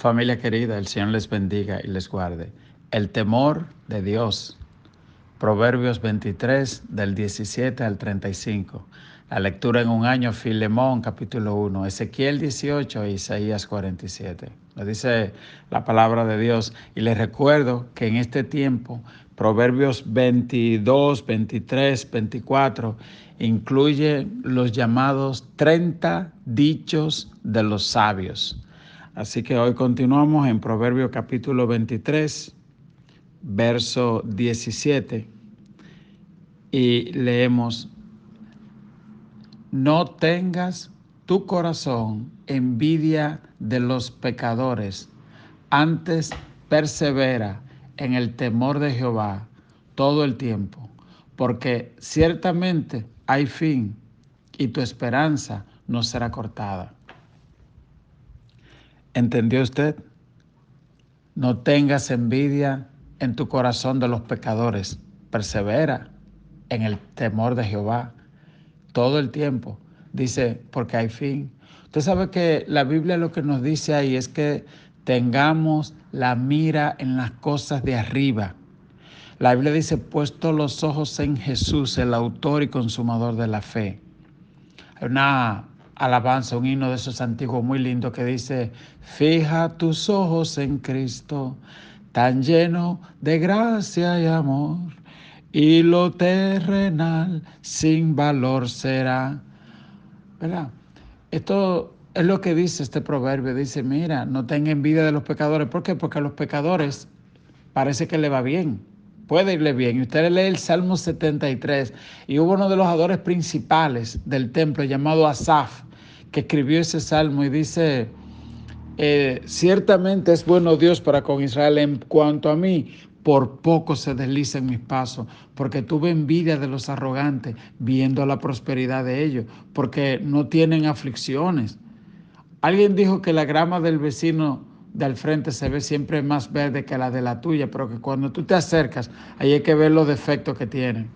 Familia querida, el Señor les bendiga y les guarde. El temor de Dios. Proverbios 23, del 17 al 35. La lectura en un año, Filemón, capítulo 1, Ezequiel 18 e Isaías 47. Lo dice la palabra de Dios. Y les recuerdo que en este tiempo, Proverbios 22, 23, 24, incluye los llamados 30 dichos de los sabios. Así que hoy continuamos en Proverbios capítulo 23, verso 17, y leemos: no tengas tu corazón envidia de los pecadores, antes persevera en el temor de Jehová todo el tiempo, porque ciertamente hay fin y tu esperanza no será cortada. ¿Entendió usted? No tengas envidia en tu corazón de los pecadores. Persevera en el temor de Jehová todo el tiempo. Dice, porque hay fin. Usted sabe que la Biblia lo que nos dice ahí es que tengamos la mira en las cosas de arriba. La Biblia dice, puesto los ojos en Jesús, el autor y consumador de la fe. Hay una alabanza, un himno de esos antiguos muy lindo que dice: fija tus ojos en Cristo, tan lleno de gracia y amor, y lo terrenal sin valor será. ¿Verdad? Esto es lo que dice este proverbio. Dice, mira, no tenga envidia de los pecadores. ¿Por qué? Porque a los pecadores parece que le va bien. Puede irle bien. Y usted lee el Salmo 73 y hubo uno de los adoradores principales del templo llamado Asaf, que escribió ese salmo y dice, ciertamente es bueno Dios para con Israel. En cuanto a mí, por poco se deslizan mis pasos, porque tuve envidia de los arrogantes, viendo la prosperidad de ellos, porque no tienen aflicciones. Alguien dijo que la grama del vecino de al frente se ve siempre más verde que la de la tuya, pero que cuando tú te acercas, ahí hay que ver los defectos que tienen.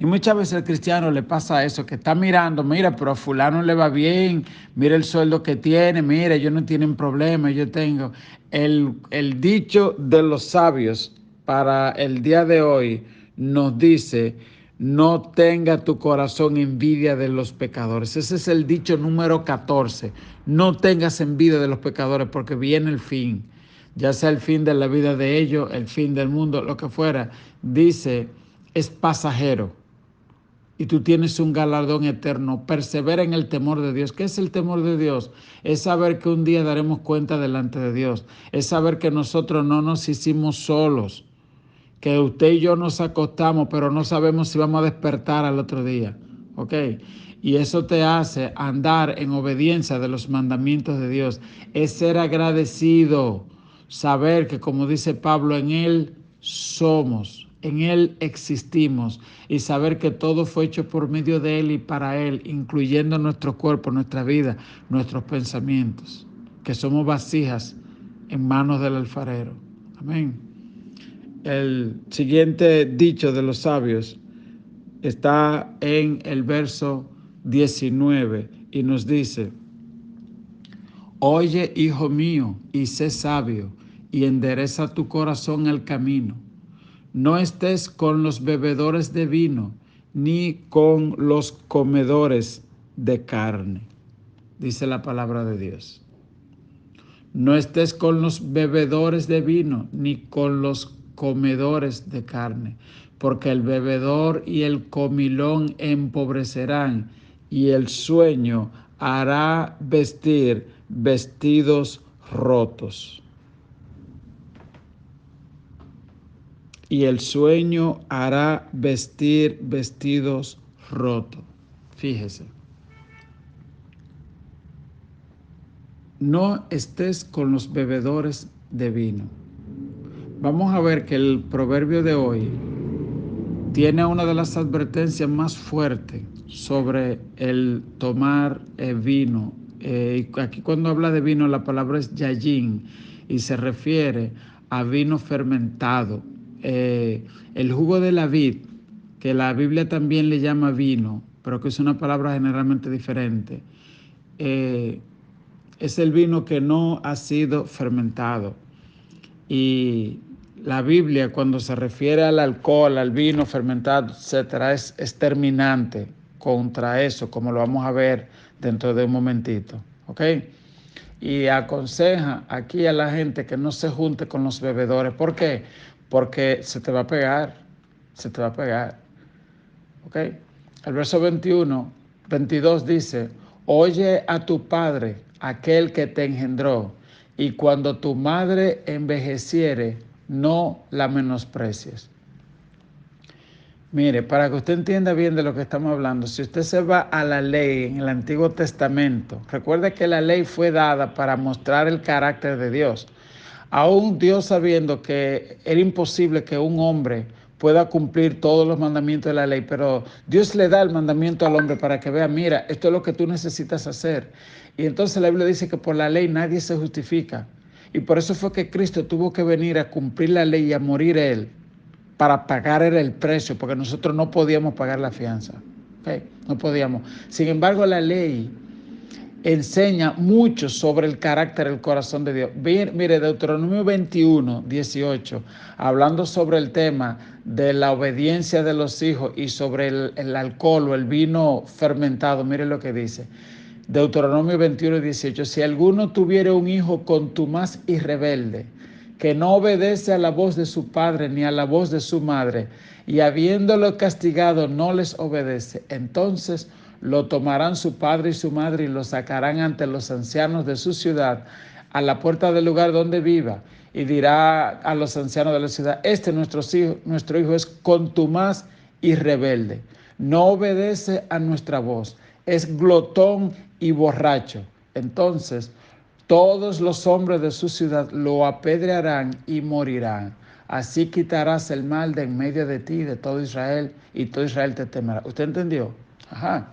Y muchas veces al cristiano le pasa eso, que está mirando, mira, pero a fulano le va bien, mira el sueldo que tiene, mira, ellos no tienen problema, yo tengo. El dicho de los sabios para el día de hoy nos dice: no tenga tu corazón envidia de los pecadores. Ese es el dicho número 14. No tengas envidia de los pecadores, porque viene el fin. Ya sea el fin de la vida de ellos, el fin del mundo, lo que fuera. Dice, es pasajero y tú tienes un galardón eterno. Persevera en el temor de Dios. ¿Qué es el temor de Dios? Es saber que un día daremos cuenta delante de Dios. Es saber que nosotros no nos hicimos solos, que usted y yo nos acostamos, pero no sabemos si vamos a despertar al otro día. ¿Ok? Y eso te hace andar en obediencia de los mandamientos de Dios. Es ser agradecido, saber que, como dice Pablo, en Él somos, en Él existimos, y saber que todo fue hecho por medio de Él y para Él, incluyendo nuestro cuerpo, nuestra vida, nuestros pensamientos, que somos vasijas en manos del alfarero. Amén. El siguiente dicho de los sabios está en el verso 19 y nos dice: oye, hijo mío, y sé sabio, y endereza tu corazón el camino. No estés con los bebedores de vino, ni con los comedores de carne, dice la palabra de Dios. No estés con los bebedores de vino, ni con los comedores de carne, porque el bebedor y el comilón empobrecerán, y el sueño hará vestir vestidos rotos. Y el sueño hará vestir vestidos rotos. Fíjese. No estés con los bebedores de vino. Vamos a ver que el proverbio de hoy tiene una de las advertencias más fuertes sobre el tomar vino. Aquí cuando habla de vino la palabra es yayin y se refiere a vino fermentado. El jugo de la vid, que la Biblia también le llama vino, pero que es una palabra generalmente diferente. es el vino que no ha sido fermentado. Y la Biblia, cuando se refiere al alcohol, al vino fermentado, etcétera, es terminante contra eso, como lo vamos a ver dentro de un momentito, ¿ok? Y aconseja aquí a la gente que no se junte con los bebedores. ¿Por qué? Porque se te va a pegar, se te va a pegar, ¿ok? El verso 22 dice, oye a tu padre, aquel que te engendró, y cuando tu madre envejeciere, no la menosprecies. Mire, para que usted entienda bien de lo que estamos hablando, si usted se va a la ley en el Antiguo Testamento, recuerde que la ley fue dada para mostrar el carácter de Dios. Aún Dios sabiendo que era imposible que un hombre pueda cumplir todos los mandamientos de la ley, pero Dios le da el mandamiento al hombre para que vea, mira, esto es lo que tú necesitas hacer. Y entonces la Biblia dice que por la ley nadie se justifica. Y por eso fue que Cristo tuvo que venir a cumplir la ley y a morir él, para pagar era el precio, porque nosotros no podíamos pagar la fianza. ¿Okay? No podíamos. Sin embargo, la ley enseña mucho sobre el carácter, el corazón de Dios. Mire, Deuteronomio 21, 18, hablando sobre el tema de la obediencia de los hijos y sobre el alcohol o el vino fermentado, mire lo que dice. Deuteronomio 21, 18, si alguno tuviera un hijo contumaz y rebelde, que no obedece a la voz de su padre ni a la voz de su madre, y habiéndolo castigado no les obedece, entonces lo tomarán su padre y su madre y lo sacarán ante los ancianos de su ciudad, a la puerta del lugar donde viva, y dirá a los ancianos de la ciudad, nuestro hijo es contumaz y rebelde, no obedece a nuestra voz, es glotón y borracho. Entonces todos los hombres de su ciudad lo apedrearán y morirán. Así quitarás el mal de en medio de ti, de todo Israel, y todo Israel te temerá. ¿Usted entendió? Ajá.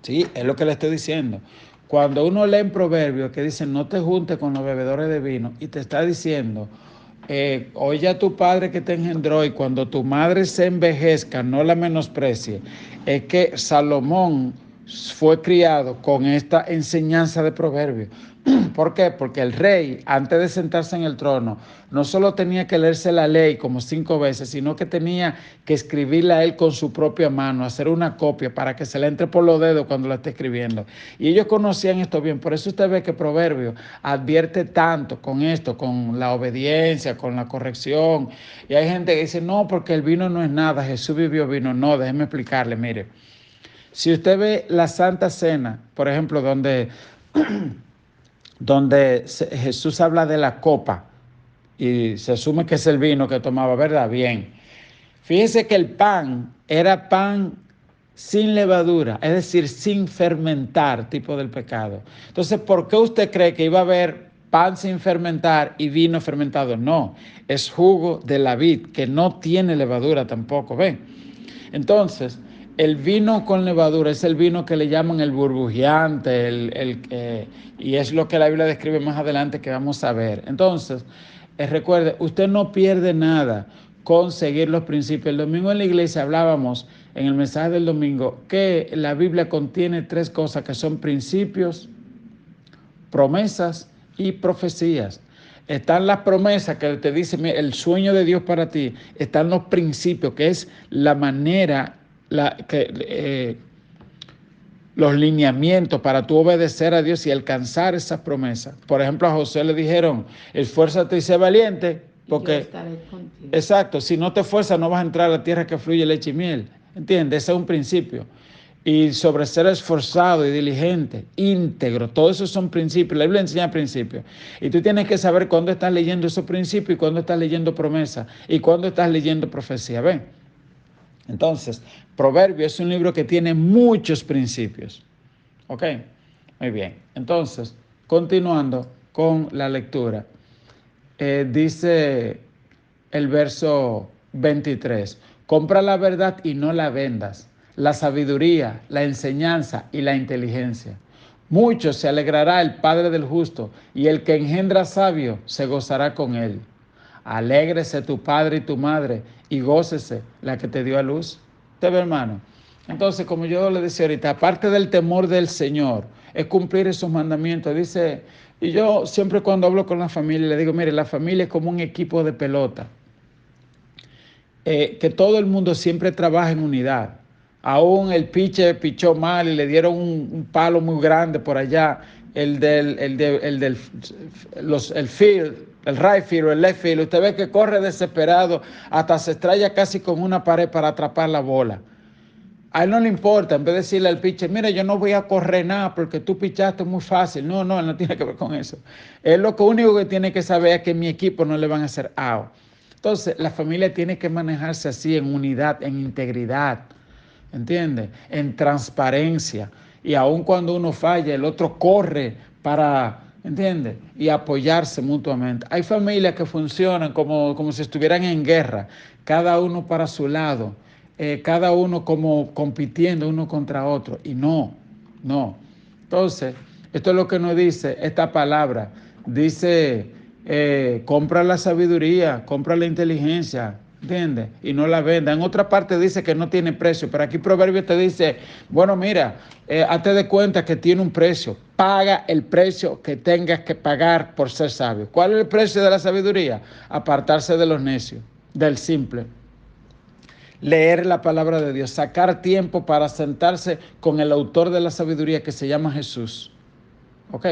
Sí, es lo que le estoy diciendo. Cuando uno lee en Proverbios que dice no te juntes con los bebedores de vino y te está diciendo, oye a tu padre que te engendró y cuando tu madre se envejezca no la menosprecie, es que Salomón fue criado con esta enseñanza de Proverbios. ¿Por qué? Porque el rey, antes de sentarse en el trono, no solo tenía que leerse la ley como 5 veces, sino que tenía que escribirla a él con su propia mano, hacer una copia para que se le entre por los dedos cuando la esté escribiendo. Y ellos conocían esto bien. Por eso usted ve que Proverbios advierte tanto con esto, con la obediencia, con la corrección. Y hay gente que dice, no, porque el vino no es nada, Jesús vivió vino. No, déjeme explicarle, mire. Si usted ve la Santa Cena, por ejemplo, donde Jesús habla de la copa y se asume que es el vino que tomaba, ¿verdad? Bien. Fíjese que el pan era pan sin levadura, es decir, sin fermentar, tipo del pecado. Entonces, ¿por qué usted cree que iba a haber pan sin fermentar y vino fermentado? No, es jugo de la vid, que no tiene levadura tampoco, ¿ven? Entonces, el vino con levadura es el vino que le llaman el burbujeante, y es lo que la Biblia describe más adelante que vamos a ver. Entonces, recuerde, usted no pierde nada con seguir los principios. El domingo en la iglesia hablábamos en el mensaje del domingo que la Biblia contiene 3 cosas que son principios, promesas y profecías. Están las promesas que te dice el sueño de Dios para ti. Están los principios, que es la manera, los lineamientos para tú obedecer a Dios y alcanzar esas promesas. Por ejemplo, a José le dijeron, esfuérzate y sé valiente, porque, exacto, si no te esfuerzas no vas a entrar a la tierra que fluye leche y miel. ¿Entiendes? Ese es un principio. Y sobre ser esforzado y diligente, íntegro, todo eso son principios. La Biblia enseña principios. Y tú tienes que saber cuándo estás leyendo esos principios y cuándo estás leyendo promesa y cuándo estás leyendo profecía. ¿Ven? Entonces, Proverbios es un libro que tiene muchos principios. ¿Ok? Muy bien. Entonces, continuando con la lectura, dice el verso 23, compra la verdad y no la vendas, la sabiduría, la enseñanza y la inteligencia. Mucho se alegrará el Padre del justo, y el que engendra sabio se gozará con él. Alégrese tu padre y tu madre, y gócese la que te dio a luz. ¿Usted ve, hermano? Entonces, como yo le decía ahorita, aparte del temor del Señor, es cumplir esos mandamientos. Dice, y yo siempre cuando hablo con la familia le digo, mire, la familia es como un equipo de pelota. Que todo el mundo siempre trabaja en unidad. Aún el pitcher pichó mal y le dieron un palo muy grande por allá. El field, el right field o el left field, usted ve que corre desesperado, hasta se estrella casi con una pared para atrapar la bola. A él no le importa, en vez de decirle al pitcher, mira, yo no voy a correr nada porque tú pichaste muy fácil. No, no, él no tiene que ver con eso. Él lo único que tiene que saber es que mi equipo no le van a hacer out. Entonces, la familia tiene que manejarse así, en unidad, en integridad, ¿entiendes? En transparencia. Y aun cuando uno falla, el otro corre para, ¿entiendes? Y apoyarse mutuamente. Hay familias que funcionan como si estuvieran en guerra, cada uno para su lado, cada uno como compitiendo uno contra otro. Y no. Entonces, esto es lo que nos dice esta palabra. Dice, compra la sabiduría, compra la inteligencia, ¿entiendes? Y no la venda. En otra parte dice que no tiene precio, pero aquí Proverbio te dice, bueno, mira, hazte de cuenta que tiene un precio. Paga el precio que tengas que pagar por ser sabio. ¿Cuál es el precio de la sabiduría? Apartarse de los necios, del simple. Leer la palabra de Dios, sacar tiempo para sentarse con el autor de la sabiduría que se llama Jesús. ¿Ok?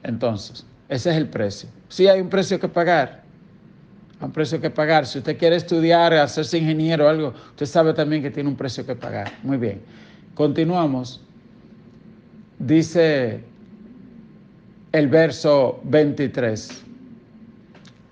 Entonces, ese es el precio. Sí hay un precio que pagar. Hay un precio que pagar. Si usted quiere estudiar, hacerse ingeniero o algo, usted sabe también que tiene un precio que pagar. Muy bien. Continuamos. Dice el verso 23.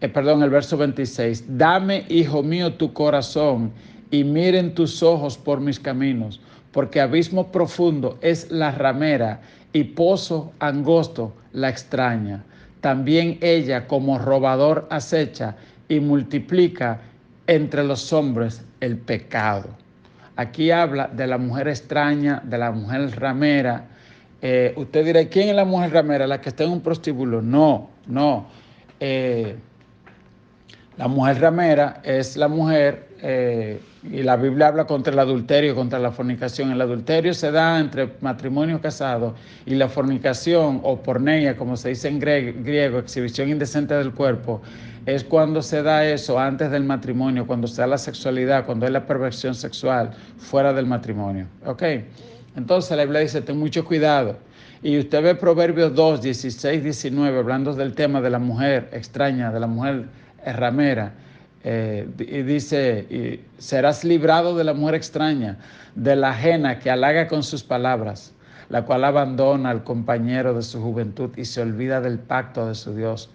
El verso 26. Dame, hijo mío, tu corazón y miren tus ojos por mis caminos, porque abismo profundo es la ramera y pozo angosto la extraña. También ella como robador acecha y multiplica entre los hombres el pecado. Aquí habla de la mujer extraña, de la mujer ramera. Usted dirá, ¿quién es la mujer ramera? ¿La que está en un prostíbulo? No. La mujer ramera es la mujer, y la Biblia habla contra el adulterio, contra la fornicación. El adulterio se da entre matrimonio casado y la fornicación, o porneia, como se dice en griego, exhibición indecente del cuerpo, es cuando se da eso antes del matrimonio, cuando se da la sexualidad, cuando hay la perversión sexual fuera del matrimonio. ¿Ok? Entonces la Biblia dice, ten mucho cuidado. Y usted ve Proverbios 2, 16, 19, hablando del tema de la mujer extraña, de la mujer ramera, y dice, y serás librado de la mujer extraña, de la ajena que halaga con sus palabras, la cual abandona al compañero de su juventud y se olvida del pacto de su Dios,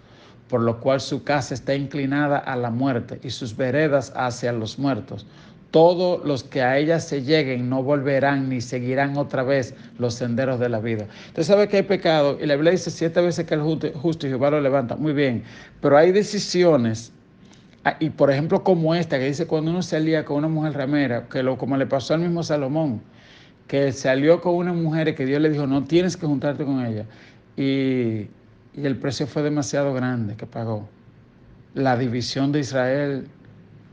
por lo cual su casa está inclinada a la muerte y sus veredas hacia los muertos. Todos los que a ella se lleguen no volverán ni seguirán otra vez los senderos de la vida. Usted sabe que hay pecado y la Biblia dice 7 veces que el justo y Jehová lo levanta. Muy bien, pero hay decisiones, y por ejemplo como esta, que dice cuando uno se alía con una mujer ramera, como le pasó al mismo Salomón, que se alió con una mujer que Dios le dijo, no tienes que juntarte con ella. Y el precio fue demasiado grande que pagó. La división de Israel,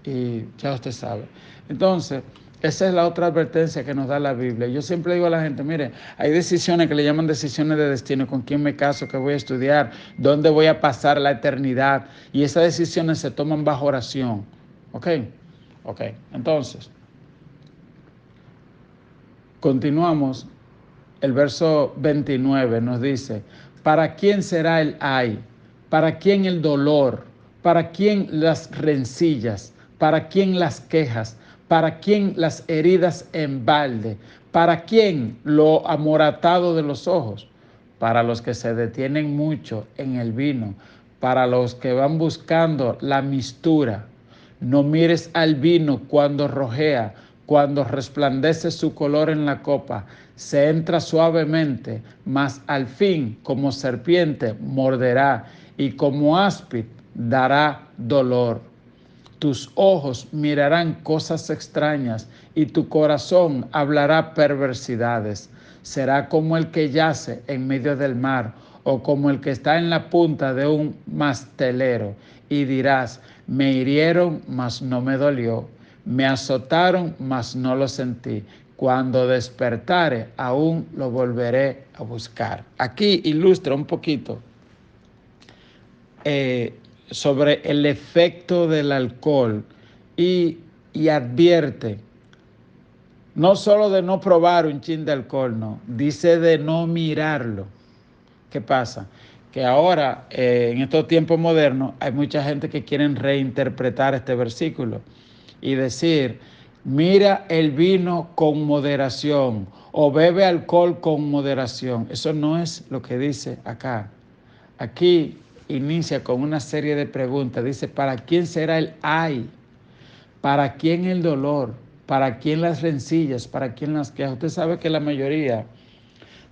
y ya usted sabe. Entonces, esa es la otra advertencia que nos da la Biblia. Yo siempre digo a la gente, mire, hay decisiones que le llaman decisiones de destino, con quién me caso, qué voy a estudiar, dónde voy a pasar la eternidad, y esas decisiones se toman bajo oración. ¿Ok? Entonces, continuamos. El verso 29 nos dice, ¿para quién será el ay? ¿Para quién el dolor? ¿Para quién las rencillas? ¿Para quién las quejas? ¿Para quién las heridas en balde? ¿Para quién lo amoratado de los ojos? Para los que se detienen mucho en el vino, para los que van buscando la mistura. No mires al vino cuando rojea, cuando resplandece su color en la copa. Se entra suavemente, mas al fin, como serpiente, morderá, y como áspid dará dolor. Tus ojos mirarán cosas extrañas, y tu corazón hablará perversidades. Será como el que yace en medio del mar, o como el que está en la punta de un mastelero, y dirás, me hirieron, mas no me dolió, me azotaron, mas no lo sentí. Cuando despertare, aún lo volveré a buscar. Aquí ilustra un poquito sobre el efecto del alcohol y advierte, no solo de no probar un chin de alcohol, no, dice de no mirarlo. ¿Qué pasa? Que ahora, en estos tiempos modernos, hay mucha gente que quieren reinterpretar este versículo y decir, mira el vino con moderación o bebe alcohol con moderación. Eso no es lo que dice acá. Aquí inicia con una serie de preguntas. Dice, ¿para quién será el ay? ¿Para quién el dolor? ¿Para quién las rencillas? ¿Para quién las quejas? Usted sabe que la mayoría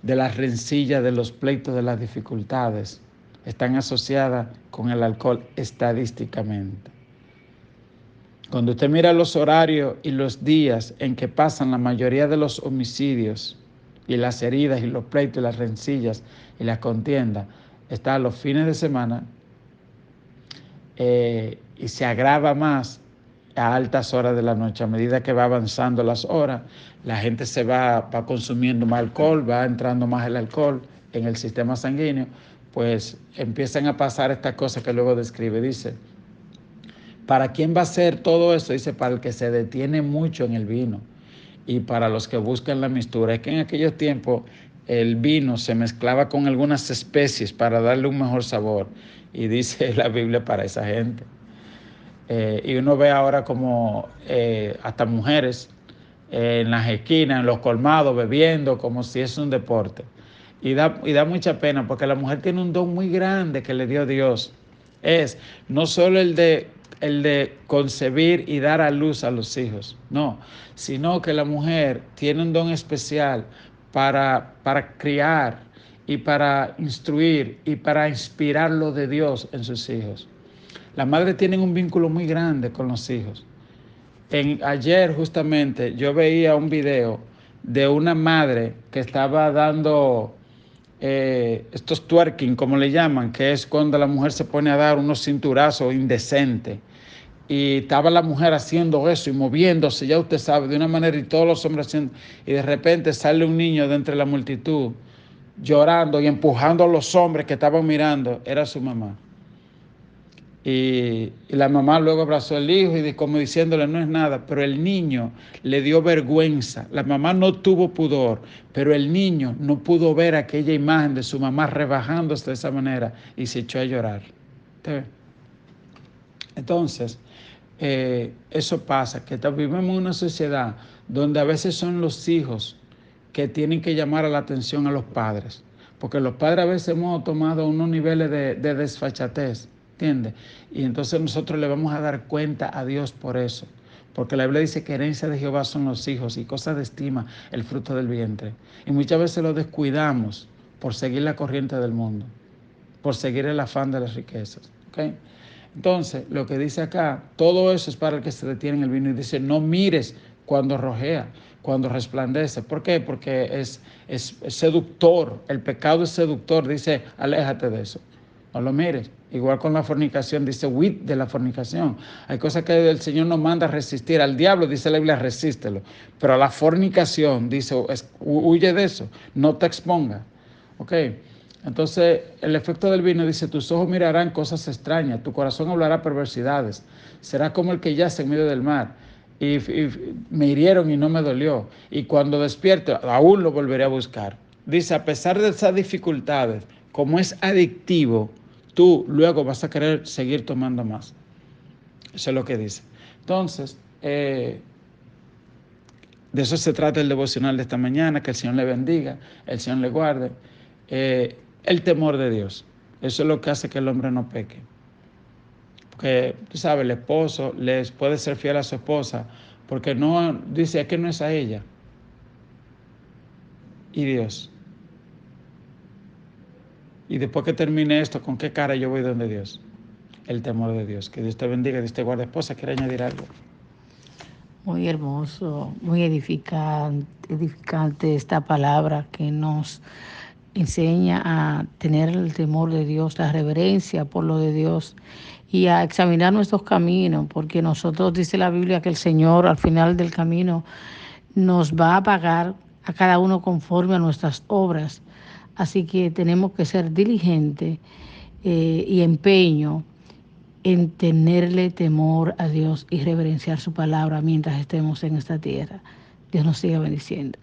de las rencillas, de los pleitos, de las dificultades, están asociadas con el alcohol estadísticamente. Cuando usted mira los horarios y los días en que pasan la mayoría de los homicidios y las heridas y los pleitos y las rencillas y las contiendas, está los fines de semana y se agrava más a altas horas de la noche. A medida que va avanzando las horas, la gente se va consumiendo más alcohol, va entrando más el alcohol en el sistema sanguíneo, pues empiezan a pasar estas cosas que luego describe. Dice, ¿para quién va a ser todo eso? Dice, para el que se detiene mucho en el vino y para los que buscan la mistura. Es que en aquellos tiempos el vino se mezclaba con algunas especies para darle un mejor sabor. Y dice la Biblia para esa gente. Y uno ve ahora como hasta mujeres en las esquinas, en los colmados, bebiendo como si es un deporte. Y da mucha pena porque la mujer tiene un don muy grande que le dio Dios. Es no solo el de concebir y dar a luz a los hijos, no, sino que la mujer tiene un don especial para criar y para instruir y para inspirar lo de Dios en sus hijos. Las madres tienen un vínculo muy grande con los hijos. Ayer justamente yo veía un video de una madre que estaba dando estos twerking, como le llaman, que es cuando la mujer se pone a dar unos cinturazos indecentes. Y estaba la mujer haciendo eso y moviéndose, ya usted sabe, de una manera, y todos los hombres haciendo. Y de repente sale un niño de entre la multitud llorando y empujando a los hombres que estaban mirando. Era su mamá. Y la mamá luego abrazó al hijo y como diciéndole no es nada, pero el niño le dio vergüenza. La mamá no tuvo pudor, pero el niño no pudo ver aquella imagen de su mamá rebajándose de esa manera y se echó a llorar. Entonces, eso pasa, que vivimos en una sociedad donde a veces son los hijos que tienen que llamar a la atención a los padres, porque los padres a veces hemos tomado unos niveles de desfachatez, ¿entiendes? Y entonces nosotros le vamos a dar cuenta a Dios por eso, porque la Biblia dice que herencia de Jehová son los hijos y cosas de estima el fruto del vientre. Y muchas veces lo descuidamos por seguir la corriente del mundo, por seguir el afán de las riquezas, ¿ok? Entonces, lo que dice acá, todo eso es para el que se detiene en el vino y dice, no mires cuando rojea, cuando resplandece. ¿Por qué? Porque es seductor, el pecado es seductor, dice, aléjate de eso, no lo mires. Igual con la fornicación, dice, huid de la fornicación. Hay cosas que el Señor nos manda a resistir. Al diablo, dice la Biblia, resístelo. Pero a la fornicación, dice, huye de eso, no te exponga. ¿Ok? Entonces, el efecto del vino dice, tus ojos mirarán cosas extrañas, tu corazón hablará perversidades, será como el que yace en medio del mar. Y me hirieron y no me dolió. Y cuando despierto, aún lo volveré a buscar. Dice, a pesar de esas dificultades, como es adictivo, tú luego vas a querer seguir tomando más. Eso es lo que dice. Entonces, de eso se trata el devocional de esta mañana, que el Señor le bendiga, el Señor le guarde. El temor de Dios. Eso es lo que hace que el hombre no peque. Porque, tú sabes, el esposo les puede ser fiel a su esposa porque no, dice, es que no es a ella. Y Dios. Y después que termine esto, ¿con qué cara yo voy donde Dios? El temor de Dios. Que Dios te bendiga, Dios te guarde. Esposa, ¿quiere añadir algo? Muy hermoso, muy edificante esta palabra que nos enseña a tener el temor de Dios, la reverencia por lo de Dios y a examinar nuestros caminos, porque nosotros, dice la Biblia, que el Señor al final del camino nos va a pagar a cada uno conforme a nuestras obras. Así que tenemos que ser diligentes y empeño en tenerle temor a Dios y reverenciar su palabra mientras estemos en esta tierra. Dios nos siga bendiciendo.